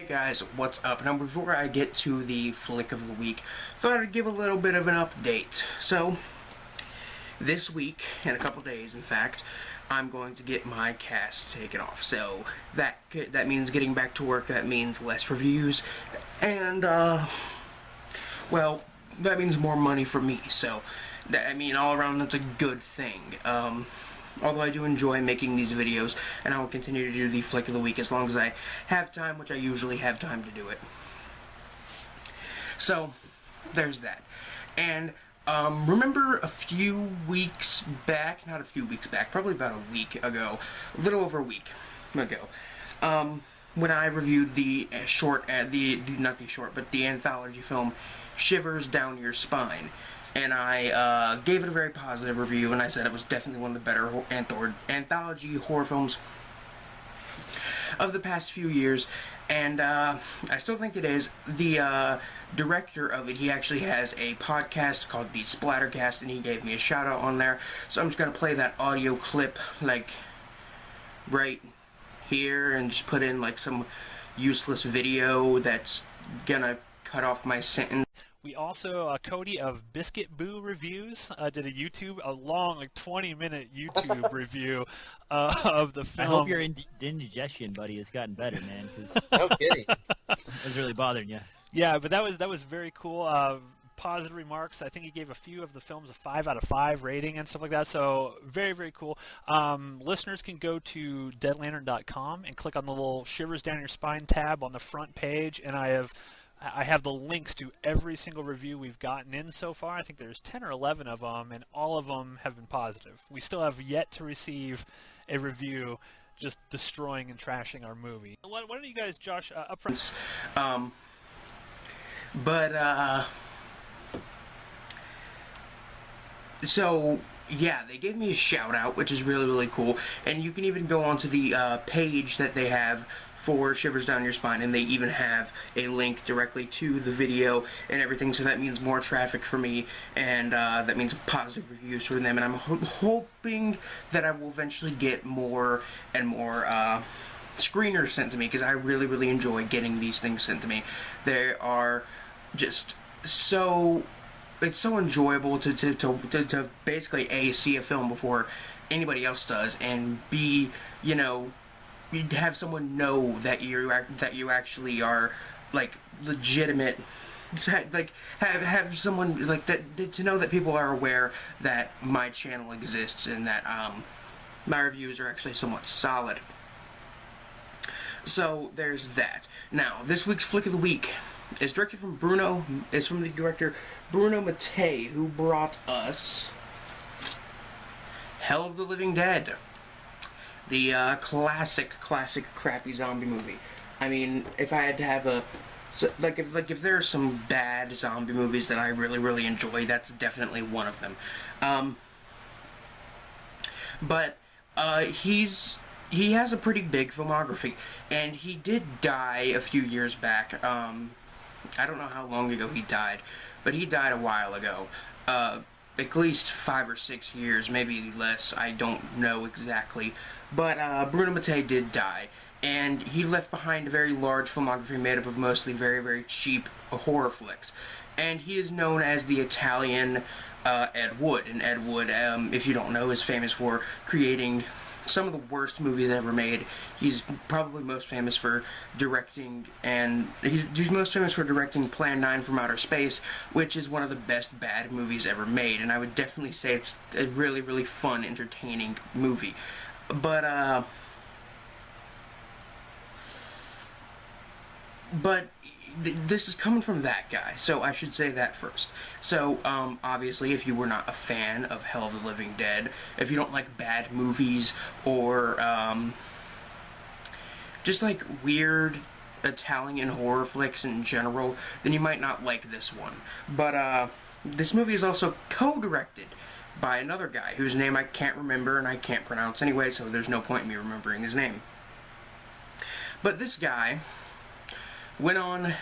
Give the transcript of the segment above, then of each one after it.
Guys, what's up? Now before I get to the flick of the week, thought I'd give a little bit of an update. So, this week, in a couple days in fact, I'm going to get my cast taken off. So, that means getting back to work, that means less reviews, and, well, that means more money for me. So, all around that's a good thing. Although I do enjoy making these videos, and I will continue to do the flick of the week as long as I have time, which I usually have time to do it. So, there's that. And, remember a few weeks back, not a few weeks back, probably about a week ago, a little over a week ago, when I reviewed the the anthology film, Shivers Down Your Spine. And I gave it a very positive review, and I said it was definitely one of the better anthology horror films of the past few years. And I still think it is. The director of it, he actually has a podcast called The Splattercast, and he gave me a shout out on there. So I'm just going to play that audio clip, like, right here, and just put in, like, some useless video that's going to cut off my sentence. We also, Cody of Biscuit Boo Reviews, did a long, like 20-minute YouTube review of the film. I hope your indigestion, buddy, has gotten better, man. No kidding. It was really bothering you. Yeah, but that was very cool. Positive remarks. I think he gave a few of the films a 5 out of 5 rating and stuff like that. So very, very cool. Listeners can go to deadlantern.com and click on the little Shivers Down Your Spine tab on the front page, and I have the links to every single review we've gotten in so far. I think there's 10 or 11 of them, and all of them have been positive. We still have yet to receive a review just destroying and trashing our movie. Why don't you guys, Josh, up front? So, yeah, they gave me a shout out, which is really, really cool. And you can even go onto the page that they have for Shivers Down Your Spine, and they even have a link directly to the video and everything, so that means more traffic for me, and that means positive reviews for them, and I'm hoping that I will eventually get more and more screeners sent to me, because I really, really enjoy getting these things sent to me. They are just so... It's so enjoyable to basically A, see a film before anybody else does, and B, you know, you have someone know that you actually are, like, legitimate, like, have someone, like, that to know that people are aware that my channel exists and that my reviews are actually somewhat solid. So there's that. Now, this week's flick of the week is directed from the director Bruno Mattei, who brought us Hell of the Living Dead. The classic crappy zombie movie. I mean, if I had to have if there are some bad zombie movies that I really, really enjoy, that's definitely one of them. He has a pretty big filmography, and he did die a few years back. I don't know how long ago he died, but he died a while ago. At least 5 or 6 years, maybe less, I don't know exactly. But Bruno Mattei did die, and he left behind a very large filmography made up of mostly very, very cheap horror flicks. And he is known as the Italian Ed Wood. And Ed Wood, if you don't know, is famous for creating some of the worst movies ever made. He's probably most famous for directing, and he's most famous for directing Plan 9 from Outer Space, which is one of the best bad movies ever made, and I would definitely say it's a really, really fun, entertaining movie. But this is coming from that guy, so I should say that first. So, obviously, if you were not a fan of Hell of the Living Dead, if you don't like bad movies, or, just like weird Italian horror flicks in general, then you might not like this one. But, this movie is also co-directed by another guy whose name I can't remember and I can't pronounce anyway, so there's no point in me remembering his name. But this guy went on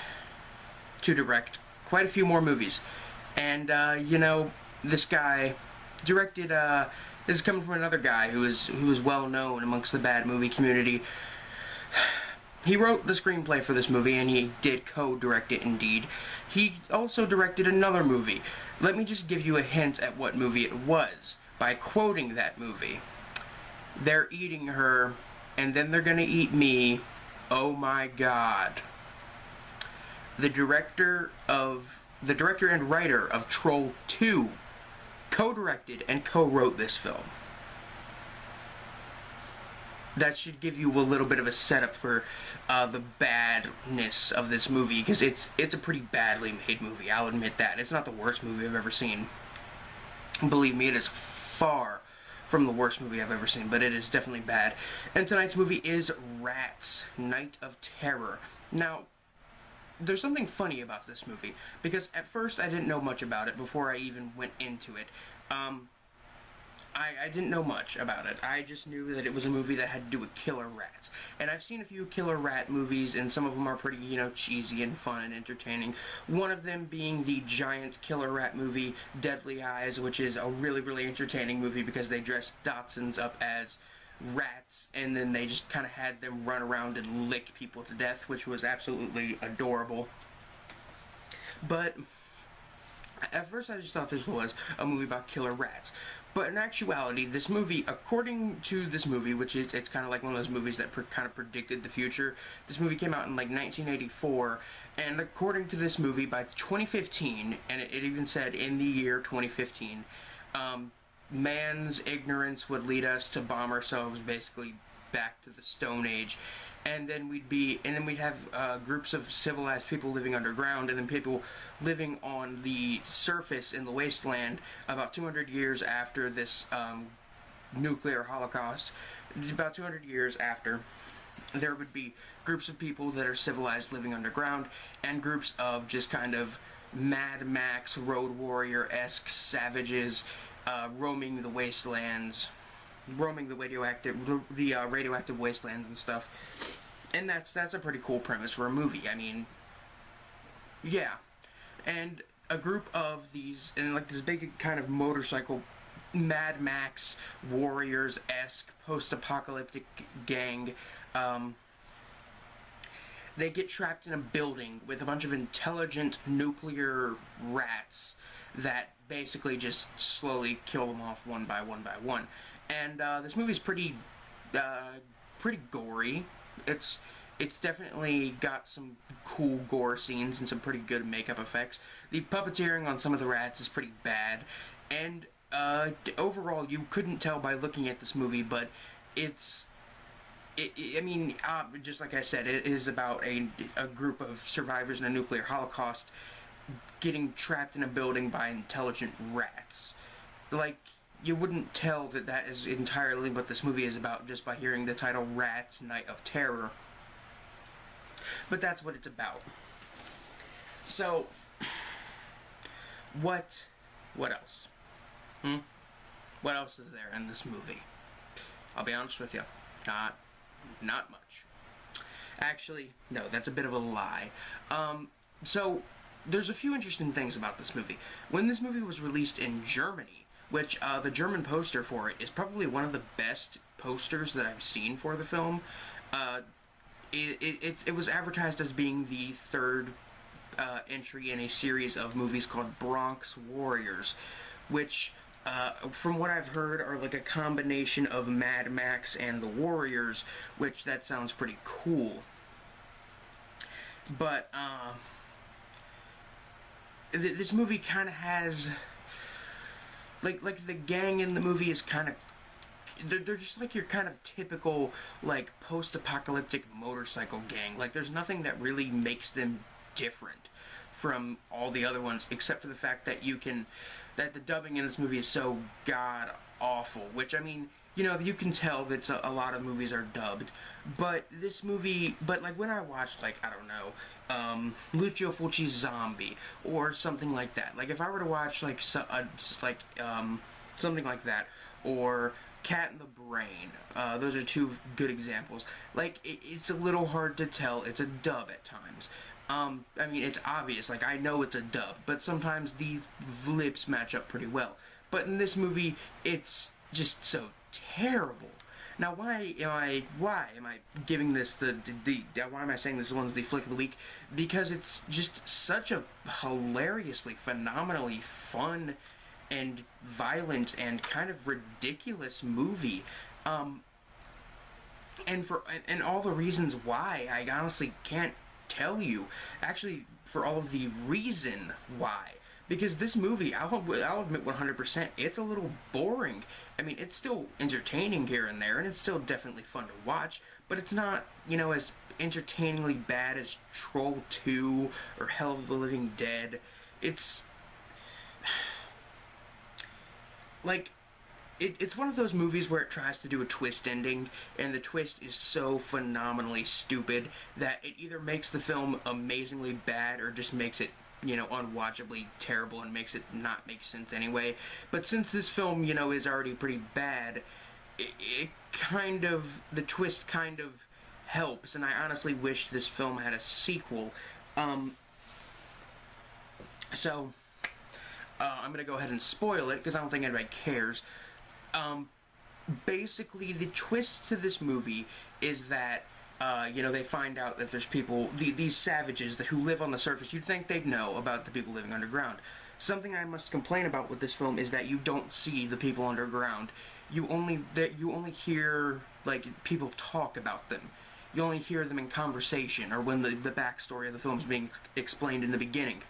to direct quite a few more movies. And, you know, this guy directed, this is coming from another guy who is well known amongst the bad movie community. He wrote the screenplay for this movie, and he did co-direct it indeed. He also directed another movie. Let me just give you a hint at what movie it was by quoting that movie. They're eating her, and then they're gonna eat me. Oh my god. The director and writer of Troll 2 co-directed and co-wrote this film. That should give you a little bit of a setup for the badness of this movie, because it's a pretty badly made movie. I'll admit that. It's not the worst movie I've ever seen. Believe me, it is far from the worst movie I've ever seen, but it is definitely bad. And tonight's movie is Rats, Night of Terror. Now, there's something funny about this movie, because at first I didn't know much about it before I even went into it. I didn't know much about it. I just knew that it was a movie that had to do with killer rats. And I've seen a few killer rat movies, and some of them are pretty, cheesy and fun and entertaining. One of them being the giant killer rat movie, Deadly Eyes, which is a really, really entertaining movie because they dressed Dachshunds up as rats, and then they just kind of had them run around and lick people to death, which was absolutely adorable. But at first I just thought this was a movie about killer rats. But in actuality, this movie, according to this movie, which is, it's kind of like one of those movies that kind of predicted the future. This movie came out in like 1984, and according to this movie, by 2015, and it even said in the year 2015, man's ignorance would lead us to bomb ourselves basically back to the Stone Age. And then we'd have groups of civilized people living underground, and then people living on the surface in the wasteland. About 200 years after this nuclear holocaust, about 200 years after, there would be groups of people that are civilized living underground, and groups of just kind of Mad Max, Road Warrior-esque savages roaming the wastelands, roaming the radioactive wastelands and stuff. And that's a pretty cool premise for a movie. I mean, yeah. And a group of these, and like this big kind of motorcycle Mad Max Warriors-esque post-apocalyptic gang, they get trapped in a building with a bunch of intelligent nuclear rats that basically just slowly kill them off one by one by one. And this movie's pretty gory. It's definitely got some cool gore scenes and some pretty good makeup effects. The puppeteering on some of the rats is pretty bad, and overall you couldn't tell by looking at this movie, but just like I said, it is about a group of survivors in a nuclear holocaust getting trapped in a building by intelligent rats. Like, you wouldn't tell that is entirely what this movie is about just by hearing the title Rats, Night of Terror. But that's what it's about. So, what else? What else is there in this movie? I'll be honest with you, not much. Actually, no, that's a bit of a lie. So, there's a few interesting things about this movie. When this movie was released in Germany, which the German poster for it is probably one of the best posters that I've seen for the film. It was advertised as being the third entry in a series of movies called Bronx Warriors, which, from what I've heard, are like a combination of Mad Max and the Warriors, which that sounds pretty cool. But this movie kind of has, like the gang in the movie is kind of, they're just like your kind of typical, like, post-apocalyptic motorcycle gang. Like, there's nothing that really makes them different from all the other ones, except for the fact that that the dubbing in this movie is so god-awful, which, I mean, you can tell that a lot of movies are dubbed, but this movie, like, when I watched, like, I don't know, Lucio Fulci's Zombie, or something like that, like, if I were to watch, like, something like that, or Cat in the Brain, those are two good examples. Like, it's a little hard to tell. It's a dub at times. I mean, it's obvious. Like, I know it's a dub, but sometimes the lips match up pretty well. But in this movie, it's just so terrible. Now, why am I giving this why am I saying this one's the flick of the week? Because it's just such a hilariously, phenomenally fun and violent and kind of ridiculous movie. And all the reasons why, I honestly can't tell you. Actually, for all of the reason why. Because this movie, I'll admit 100%, it's a little boring. I mean, it's still entertaining here and there, and it's still definitely fun to watch, but it's not, as entertainingly bad as Troll 2 or Hell of the Living Dead. It's like, it's one of those movies where it tries to do a twist ending, and the twist is so phenomenally stupid that it either makes the film amazingly bad or just makes it, unwatchably terrible and makes it not make sense anyway. But since this film, is already pretty bad, the twist kind of helps, and I honestly wish this film had a sequel. So, I'm gonna go ahead and spoil it, because I don't think anybody cares. Basically, the twist to this movie is that, they find out that there's people, these savages who live on the surface. You'd think they'd know about the people living underground. Something I must complain about with this film is that you don't see the people underground. You only hear, people talk about them. You only hear them in conversation, or when the backstory of the film is being explained in the beginning.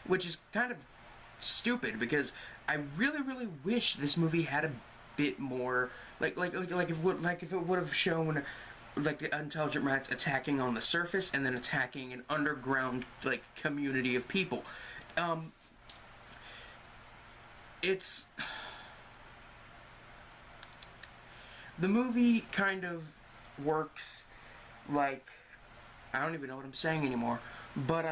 Which is kind of stupid, because I really, really wish this movie had a bit more, if it would have shown, the intelligent rats attacking on the surface and then attacking an underground, community of people. The movie kind of works I don't even know what I'm saying anymore, but,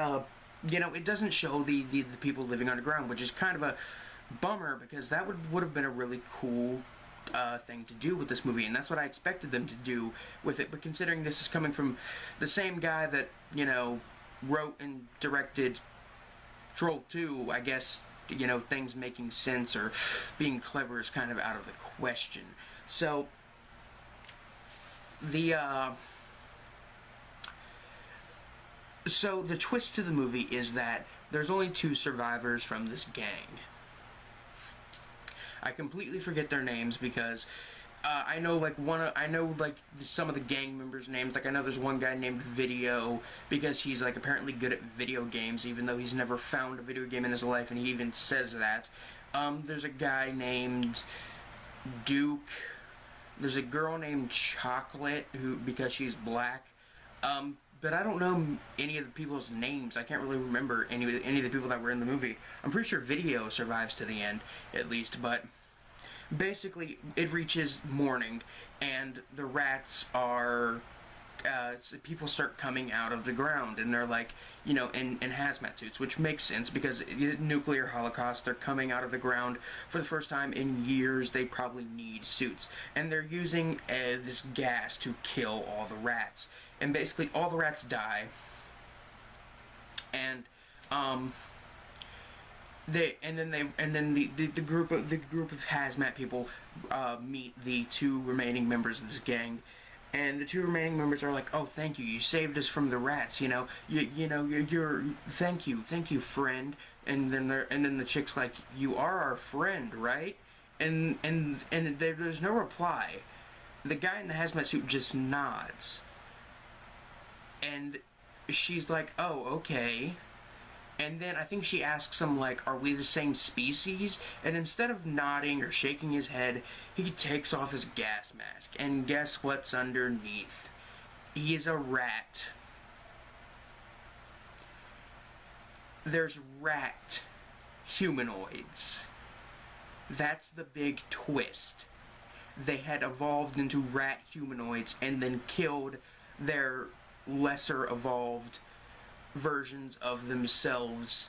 it doesn't show the people living underground, which is kind of a bummer, because that would have been a really cool thing to do with this movie, and that's what I expected them to do with it. But considering this is coming from the same guy that, wrote and directed Troll 2, I guess, things making sense or being clever is kind of out of the question. So, the twist to the movie is that there's only 2 survivors from this gang. I completely forget their names, because I know some of the gang members' names. I know there's one guy named Video, because he's apparently good at video games, even though he's never found a video game in his life, and he even says that. There's a guy named Duke. There's a girl named Chocolate, because she's black. But I don't know any of the people's names. I can't really remember any of the people that were in the movie. I'm pretty sure Video survives to the end, at least, but basically, it reaches morning, and the rats are, people start coming out of the ground, and they're in hazmat suits, which makes sense, because nuclear holocaust, they're coming out of the ground for the first time in years. They probably need suits, and they're using this gas to kill all the rats. And basically, all the rats die, and the group of hazmat people meet the 2 remaining members of this gang, and the 2 remaining members are like, "Oh, thank you, you saved us from the rats. You're thank you, friend." And then the chick's like, "You are our friend, right?" And there's no reply. The guy in the hazmat suit just nods. And she's like, "Oh, okay." And then I think she asks him, "Are we the same species?" And instead of nodding or shaking his head, he takes off his gas mask. And guess what's underneath? He is a rat. There's rat humanoids. That's the big twist. They had evolved into rat humanoids and then killed their lesser evolved versions of themselves,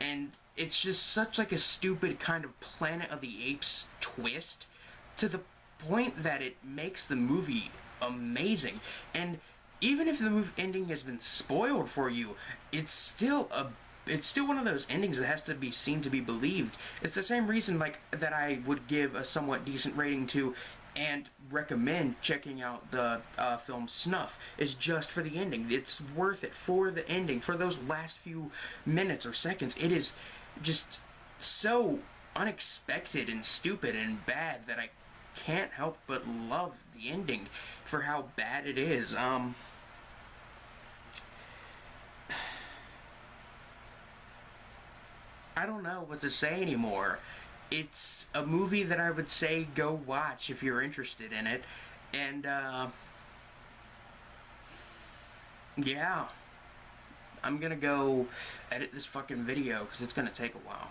and it's just such a stupid kind of Planet of the Apes twist, to the point that it makes the movie amazing. And even if the movie ending has been spoiled for you, it's still one of those endings that has to be seen to be believed. It's the same reason that I would give a somewhat decent rating to and recommend checking out the film Snuff, is just for the ending. It's worth it for the ending, for those last few minutes or seconds. It is just so unexpected and stupid and bad that I can't help but love the ending for how bad it is. I don't know what to say anymore. It's a movie that I would say go watch if you're interested in it. And, yeah. I'm gonna go edit this fucking video because it's gonna take a while.